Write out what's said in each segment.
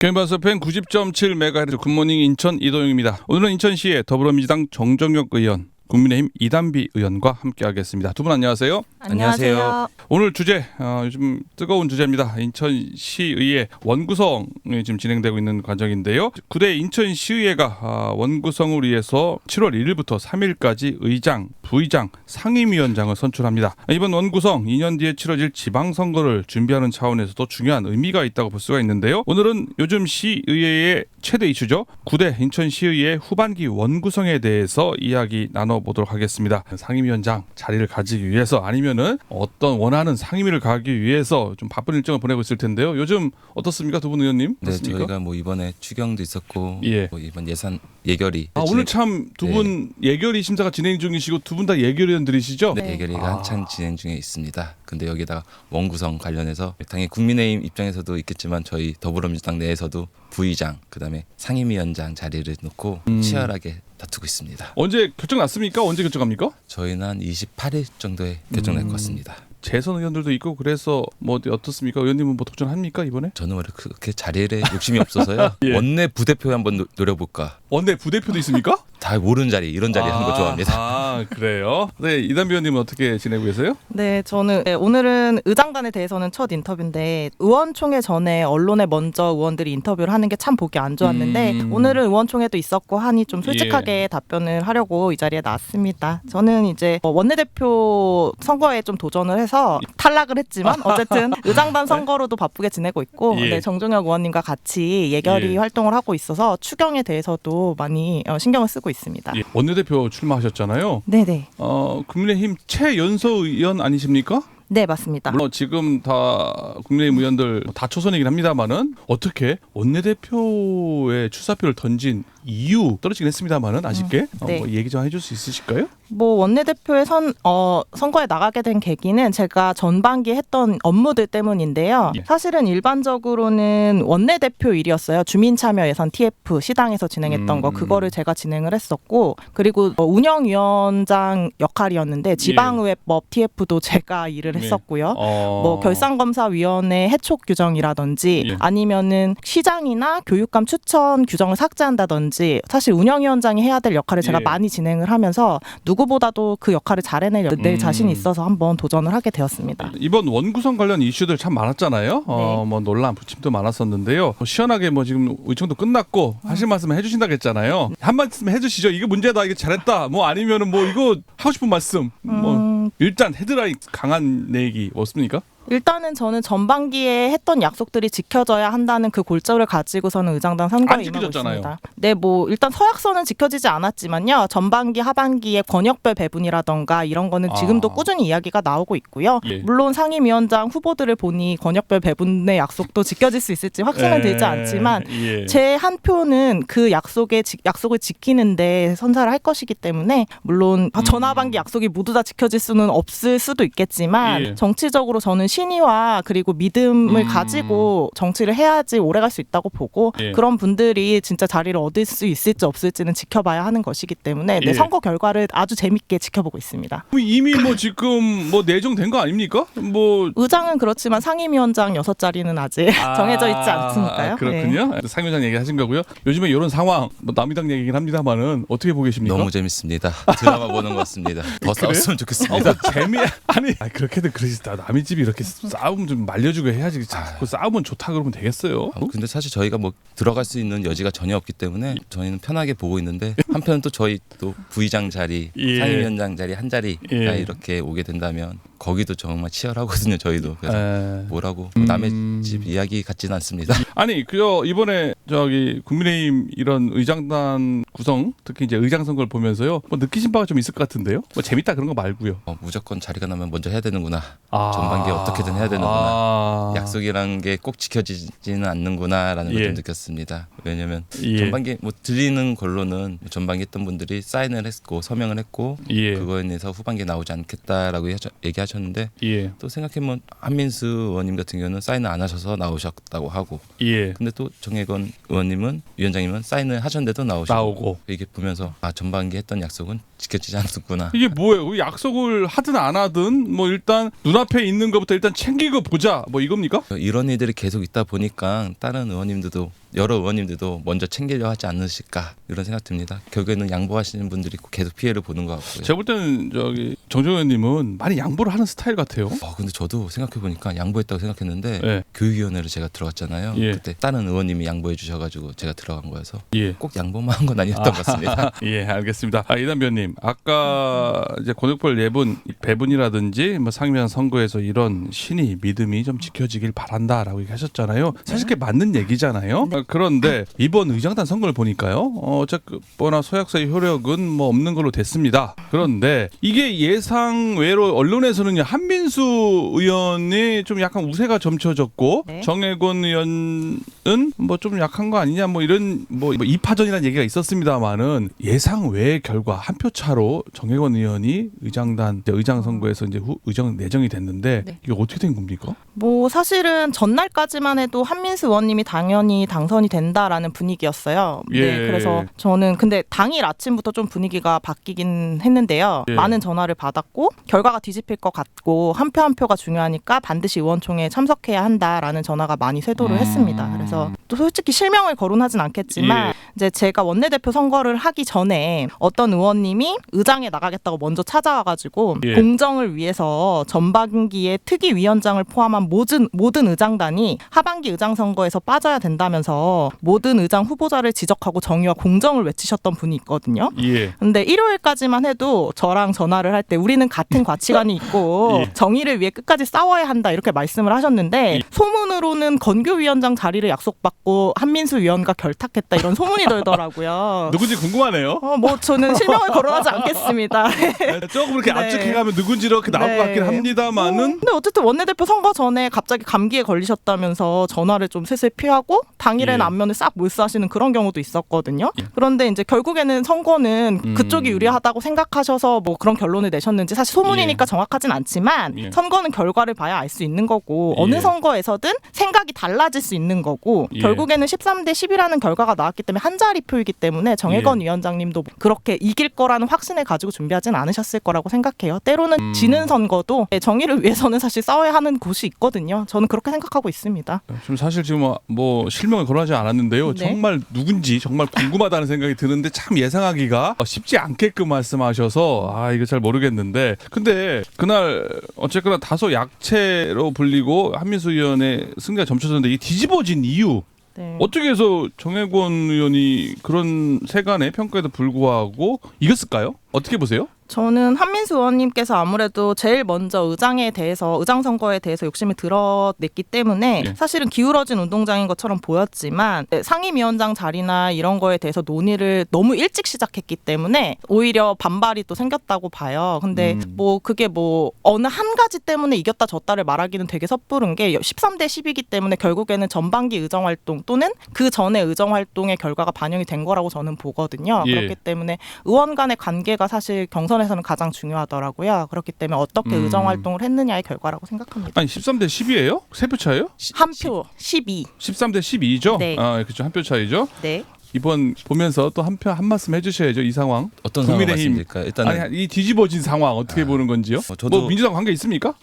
KBS FM 90.7MHz 굿모닝 인천 이도영입니다. 오늘은 인천시의 더불어민주당 정정혁 의원, 국민의힘 이단비 의원과 함께하겠습니다. 두 분 안녕하세요. 안녕하세요. 오늘 주제 요즘 뜨거운 주제입니다. 인천시의회 원구성이 지금 진행되고 있는 과정인데요. 9대 인천시의회가 원구성을 위해서 7월 1일부터 3일까지 의장, 부의장, 상임위원장을 선출합니다. 이번 원구성 2년 뒤에 치러질 지방선거를 준비하는 차원에서도 중요한 의미가 있다고 볼 수가 있는데요. 오늘은 요즘 시의회의 최대 이슈죠. 9대 인천시의회 후반기 원구성에 대해서 이야기 나눠보도록 하겠습니다. 상임위원장 자리를 가지기 위해서 아니면은 어떤 원하는 상임위를 가기 위해서 좀 바쁜 일정을 보내고 있을 텐데요. 요즘 어떻습니까, 두 분 의원님? 네, 어떻습니까? 저희가 이번에 추경도 있었고 예. 이번 예산 예결위. 오늘 참 두 분 예결위 심사가 진행 중이시고 두 분 다 예결위원들이시죠? 네, 예결위가 한창 진행 중에 있습니다. 근데 여기다가 원구성 관련해서 당연히 국민의힘 입장에서도 있겠지만 저희 더불어민주당 내에서도 부의장, 그다음에 상임위원장 자리를 놓고 치열하게 다투고 있습니다. 언제 결정 났습니까? 언제 결정합니까? 저희는 한 28일 정도에 결정날 것 같습니다. 재선 의원들도 있고 그래서 어떻습니까? 의원님은 도전합니까 이번에? 저는 원래 그렇게 자리에 욕심이 없어서요. 예. 원내 부대표 한번 노려볼까. 원내 부대표도 있습니까? 다 모르는 자리, 이런 자리 하는 거 좋아합니다. 그래요? 네, 이단비 의원님은 어떻게 지내고 계세요? 네, 저는 오늘은 의장단에 대해서는 첫 인터뷰인데 의원총회 전에 언론에 먼저 의원들이 인터뷰를 하는 게 참 보기 안 좋았는데 오늘은 의원총회도 있었고 하니 좀 솔직하게 답변을 하려고 이 자리에 나왔습니다. 저는 이제 원내대표 선거에 좀 도전을 해서 탈락을 했지만 어쨌든 의장단 선거로도 바쁘게 지내고 있고 예. 네, 정종혁 의원님과 같이 예결위 활동을 하고 있어서 추경에 대해서도 많이 신경을 쓰고 있습니다. 예. 원내대표 출마하셨잖아요. 네네. 국민의힘 최연소 의원 아니십니까? 네, 맞습니다. 물론 지금 다 국민의힘 의원들 다 초선이긴 합니다만은 어떻게 원내대표의 출사표를 던진 이유 떨어지긴 했습니다만은 아쉽게 네. 얘기 좀 해줄 수 있으실까요? 원내대표의 선거에 나가게 된 계기는 제가 전반기에 했던 업무들 때문인데요. 예. 사실은 일반적으로는 원내대표 일이었어요. 주민참여 예산 TF 시당에서 진행했던 거 그거를 제가 진행을 했었고 그리고 운영위원장 역할이었는데 지방의회법 TF도 제가 일을 했었고요. 결산검사위원회 해촉 규정이라든지 아니면은 시장이나 교육감 추천 규정을 삭제한다든지 사실 운영위원장이 해야 될 역할을 제가 많이 진행을 하면서 누구보다도 그 역할을 잘 해낼 자신이 있어서 한번 도전을 하게 되었습니다. 이번 원구성 관련 이슈들 참 많았잖아요. 논란, 부침도 많았었는데요. 시원하게 지금 의총도 끝났고 하실 말씀 해주신다고 했잖아요. 한 말씀 해주시죠. 이게 문제다, 이게 잘했다. 아니면은 이거 하고 싶은 말씀. 일단 헤드라인 강한 내기 없습니까? 일단은 저는 전반기에 했던 약속들이 지켜져야 한다는 그 골자를 가지고서는 의장단 선거에 임하고 있습니다. 네, 일단 서약서는 지켜지지 않았지만요. 전반기, 하반기에 권역별 배분이라던가 이런 거는 지금도 꾸준히 이야기가 나오고 있고요. 예. 물론 상임위원장 후보들을 보니 권역별 배분의 약속도 지켜질 수 있을지 확신은 들지 않지만 제 한 표는 그 약속을 지키는데 선사를 할 것이기 때문에 물론 전하반기 약속이 모두 다 지켜질 수는 없을 수도 있겠지만 정치적으로 저는 신의와 그리고 믿음을 가지고 정치를 해야지 오래갈 수 있다고 보고 그런 분들이 진짜 자리를 얻을 수 있을지 없을지는 지켜봐야 하는 것이기 때문에 선거 결과를 아주 재밌게 지켜보고 있습니다. 이미 지금 내정된 거 아닙니까? 의장은 그렇지만 상임위원장 6자리는 아직 정해져 있지 않습니까요? 그렇군요. 상임위원장 얘기하신 거고요. 요즘에 이런 상황 남이당 얘기긴 합니다만은 어떻게 보고 계십니까? 너무 재밌습니다. 드라마 보는 것 같습니다. 더 싸웠으면 좋겠습니다. 그렇게들 그러시다. 남의 집이 이렇게 싸움 좀 말려주고 해야지. 자꾸 싸우면 좋다 그러면 되겠어요. 근데 사실 저희가 들어갈 수 있는 여지가 전혀 없기 때문에 저희는 편하게 보고 있는데 한편은 또 저희 또 부의장 자리, 상임위원장 자리 한 자리가 이렇게 오게 된다면 거기도 정말 치열하거든요. 저희도 그래서 뭐라고 남의 집 이야기 같지는 않습니다. 아니 이번에 국민의힘 이런 의장단 구성 특히 이제 의장 선거를 보면서요 느끼신 바가 좀 있을 것 같은데요. 재밌다 그런 거 말고요. 무조건 자리가 나면 먼저 해야 되는구나. 전반기에 어떻게든 해야 되는구나. 약속이라는 게 꼭 지켜지지는 않는구나라는 걸 좀 느꼈습니다. 왜냐하면 전반기 들리는 걸로는 전반기 했던 분들이 사인을 했고 서명을 했고 그거에 대해서 후반기에 나오지 않겠다라고 얘기하셨는데 또 생각해보면 한민수 의원님 같은 경우는 사인을 안 하셔서 나오셨다고 하고 근데 또 정혜건 위원장님은 사인을 하셨는데도 나오고 이게 보면서 전반기 했던 약속은 지켜지지 않는구나. 이게 뭐예요? 약속을 하든 안 하든 뭐 일단 눈앞에 있는 것부터 일단 챙기고 보자 뭐 이겁니까? 이런 일들이 계속 있다 보니까 다른 의원님들도 여러 의원님들도 먼저 챙기려 하지 않으실까 이런 생각 듭니다. 결국에는 양보하시는 분들이 계속 피해를 보는 것 같고요. 제가 볼 때는 저기 정정 의원님은 많이 양보를 하는 스타일 같아요. 근데 저도 생각해 보니까 양보했다고 생각했는데 네. 교육위원회로 제가 들어갔잖아요. 예. 그때 다른 의원님이 양보해 주셔가지고 제가 들어간 거여서 예. 꼭 양보만 한 건 아니었던 것 같습니다. 예, 알겠습니다. 이단 변님, 아까 이제 권역별 예분 배분이라든지 뭐 상임위원 선거에서 이런 신의 믿음이 좀 지켜지길 바란다라고 얘기하셨잖아요. 사실 그게 맞는 얘기잖아요. 그런데 이번 의장단 선거를 보니까요, 어쨌거나 소약사의 효력은 뭐 없는 걸로 됐습니다. 그런데 이게 예상 외로 언론에서는 한민수 의원이 좀 약간 우세가 점쳐졌고 네. 정혜권 의원은 뭐 좀 약한 거 아니냐 뭐 이런 뭐 2파전이라는 얘기가 있었습니다만은 예상 외의 결과 한 표 차로 정혜권 의원이 의장단 의장 선거에서 이제 의정 내정이 됐는데 네. 이게 어떻게 된 겁니까? 뭐 사실은 전날까지만 해도 한민수 의원님이 당연히 당선이 된다라는 분위기였어요. 예. 네, 그래서 저는 근데 당일 아침부터 좀 분위기가 바뀌긴 했는데요. 예. 많은 전화를 받았고 결과가 뒤집힐 것 같고 한 표 한 표가 중요하니까 반드시 의원총회에 참석해야 한다라는 전화가 많이 쇄도를 했습니다. 그래서 또 솔직히 실명을 거론하진 않겠지만 예. 이제 제가 원내대표 선거를 하기 전에 어떤 의원님이 의장에 나가겠다고 먼저 찾아와가지고 예. 공정을 위해서 전반기에 특위위원장을 포함한 모든 의장단이 하반기 의장 선거에서 빠져야 된다면서 모든 의장 후보자를 지적하고 정의와 공정을 외치셨던 분이 있거든요. 예. 근데 일요일까지만 해도 저랑 전화를 할 때 우리는 같은 가치관이 있고 예. 정의를 위해 끝까지 싸워야 한다 이렇게 말씀을 하셨는데 예. 소문으로는 건교위원장 자리를 약속받고 한민수 위원과 결탁했다 이런 소문이 돌더라고요. 누군지 궁금하네요. 뭐 저는 실명을 거론하지 않겠습니다. 조금 이렇게 네. 압축해가면 누군지 이렇게 나올 것 같긴 합니다만은 근데 어쨌든 원내대표 선거 전에 갑자기 감기에 걸리셨다면서 전화를 좀 슬슬 피하고 당일에는 예. 안면을 싹 몰수하시는 그런 경우도 있었거든요. 예. 그런데 이제 결국에는 선거는 그쪽이 유리하다고 생각하셔서 뭐 그런 결론을 내셨는지 사실 소문이니까 예. 정확하진 않지만 예. 선거는 결과를 봐야 알 수 있는 거고 예. 어느 선거에서든 생각이 달라질 수 있는 거고 예. 결국에는 13대 10이라는 결과가 나왔기 때문에 한 자리 표이기 때문에 정혜건 예. 위원장님도 그렇게 이길 거라는 확신을 가지고 준비하진 않으셨을 거라고 생각해요. 때로는 지는 선거도 정의를 위해서는 사실 싸워야 하는 곳이 있거든요. 저는 그렇게 생각하고 있습니다. 좀 사실 지금 뭐 실명을 거론하지 않았는데요. 네. 정말 누군지 정말 궁금하다는 생각이 드는데 참 예상하기가 쉽지 않게끔 말씀하셔서 이거 잘 모르겠는데 근데 그날 어쨌거나 다소 약체로 불리고 한민수 의원의 승리가 점쳐졌는데 이 뒤집어진 이유 네. 어떻게 해서 정혜권 의원이 그런 세간의 평가에도 불구하고 이겼을까요? 어떻게 보세요? 저는 한민수 의원님께서 아무래도 제일 먼저 의장 선거에 대해서 욕심을 드러냈기 때문에 예. 사실은 기울어진 운동장인 것처럼 보였지만 상임위원장 자리나 이런 거에 대해서 논의를 너무 일찍 시작했기 때문에 오히려 반발이 또 생겼다고 봐요. 근데 뭐 그게 뭐 어느 한 가지 때문에 이겼다 졌다를 말하기는 되게 섣부른 게 13대 10이기 때문에 결국에는 전반기 의정활동 또는 그 전에 의정활동의 결과가 반영이 된 거라고 저는 보거든요. 예. 그렇기 때문에 의원 간의 관계가 사실 경선에서는 가장 중요하더라고요. 그렇기 때문에 어떻게 의정활동을 했느냐의 결과라고 생각합니다. 아니 13대 10이에요? 세 표 차예요? 한 표 12. 13대 12죠? 네. 그렇죠. 한 표 차이죠. 네. 이번 보면서 또 한 말씀 해주셔야죠. 이 상황. 어떤 상황 국민의힘. 말씀드릴까요? 일단은 아니 이 뒤집어진 상황 어떻게 보는 건지요? 저도 뭐 민주당 관계 있습니까?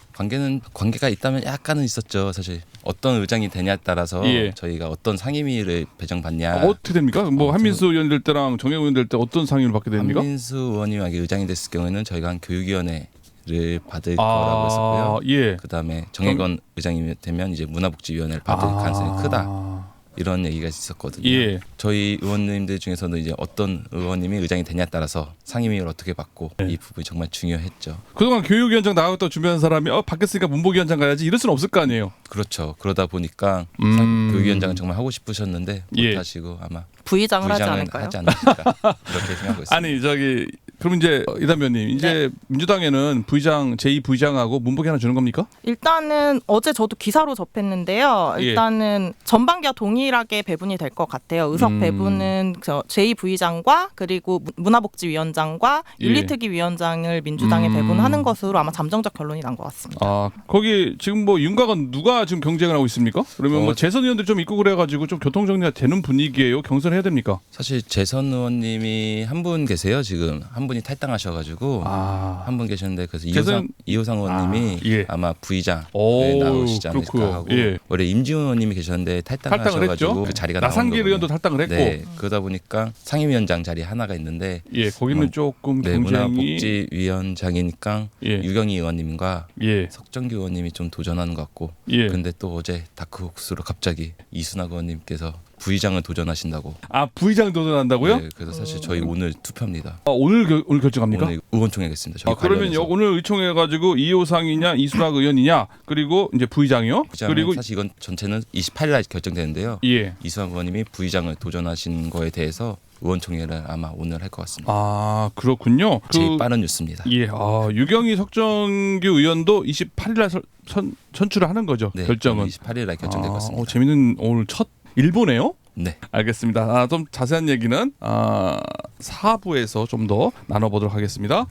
관계가 있다면 약간은 있었죠. 사실 어떤 의장이 되냐에 따라서 예. 저희가 어떤 상임위를 배정받냐. 어떻게 됩니까? 뭐 한민수 의원 될 때랑 정혜권 의원 될 때 어떤 상임을 받게 됩니까? 한민수 의원이 만약에 의장이 됐을 경우에는 저희가 한 교육위원회를 받을 거라고 했었고요. 예. 그다음에 정혜건 의장이 되면 이제 문화복지위원회를 받을 가능성이 크다. 이런 얘기가 있었거든요. 예. 저희 의원님들 중에서는 이제 어떤 의원님이 의장이 되냐에 따라서 상임위를 어떻게 받고 이 부분이 정말 중요했죠. 그동안 교육위원장 나가겠다고 준비하는 사람이 바뀌었으니까 문보위원장 가야지 이럴 수는 없을 거 아니에요. 그렇죠. 그러다 보니까 교육위원장은 정말 하고 싶으셨는데 예. 못하시고 아마 부의장을 하지 부의장은 않을까요? 하지 않으실까 그렇게 생각하고 있습니다. 아니 그럼 이제 이단 변님 이제 민주당에는 부의장 제2 부의장하고 문보기 하나 주는 겁니까? 일단은 어제 저도 기사로 접했는데요. 예. 일단은 전반기와 동일한 동일하게 배분이 될 것 같아요. 의석 배분은 제2부의장과 그리고 문화복지위원장과 윤리특위위원장을 민주당에 배분하는 것으로 아마 잠정적 결론이 난 것 같습니다. 아, 거기 지금 뭐 윤곽은 누가 지금 경쟁을 하고 있습니까? 그러면 뭐 재선 의원들 좀 있고 그래가지고 좀 교통 정리가 되는 분위기예요. 경선해야 됩니까? 사실 재선 의원님이 한 분 계세요. 지금 한 분이 탈당하셔가지고 한 분 계셨는데 그래서 이호상 의원님이 아마 부의장에 나오시지 않을까 그렇고요. 하고 원래 임지훈 의원님이 계셨는데 탈당하셔가지고 그 자리가 나상길 나온 의원도 탈당을 했고 네, 그러다 보니까 상임위원장 자리 하나가 있는데 거기는 조금 경쟁이 문화복지위원장이니까 유경희 의원님과 석정규 의원님이 좀 도전하는 것 같고 근데 또 어제 다크호스로 갑자기 이순학 의원님께서 부의장을 도전하신다고. 아, 부의장 도전한다고요? 네, 그래서 사실 저희 오늘 투표합니다. 오늘 결정합니까? 오늘 의원총회겠습니다. 저희 그러면 오늘 의총해 가지고 이호상이냐 이순학 의원이냐 그리고 이제 부의장이요. 그리고 사실 이건 전체는 28일 결정되는데요. 이순학 의원님이 부의장을 도전하신 거에 대해서 의원총회를 아마 오늘 할 것 같습니다. 아, 그렇군요. 제일 빠른 뉴스입니다. 유경희 석정규 의원도 28일 날 선출을 하는 거죠. 네, 결정은 28일 날 결정될 것 같습니다. 재밌는 오늘 첫 일보네요. 네. 알겠습니다. 좀 자세한 얘기는 4부에서 좀 더 나눠보도록 하겠습니다.